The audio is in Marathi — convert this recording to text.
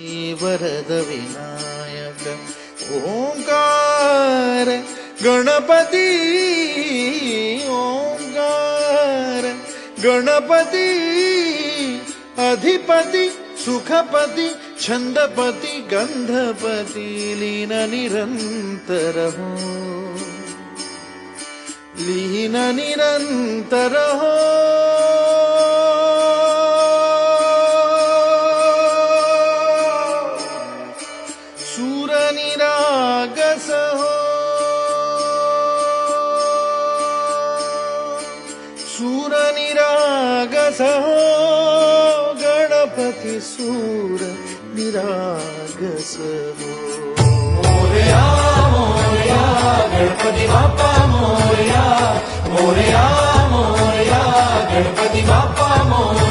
वरद विनायक ओंकार गणपती ओंकार गणपती अधिपती सुखपती छंदपती गंधपती लीन निरंतर हो लीन निरंतर हो सूर निरागस हो सूर निरागस हो गणपती सूर निरागस हो मोरया मोरया गणपती बाप्पा मोरया मोरया मोरया गणपती बाप्पा मोरया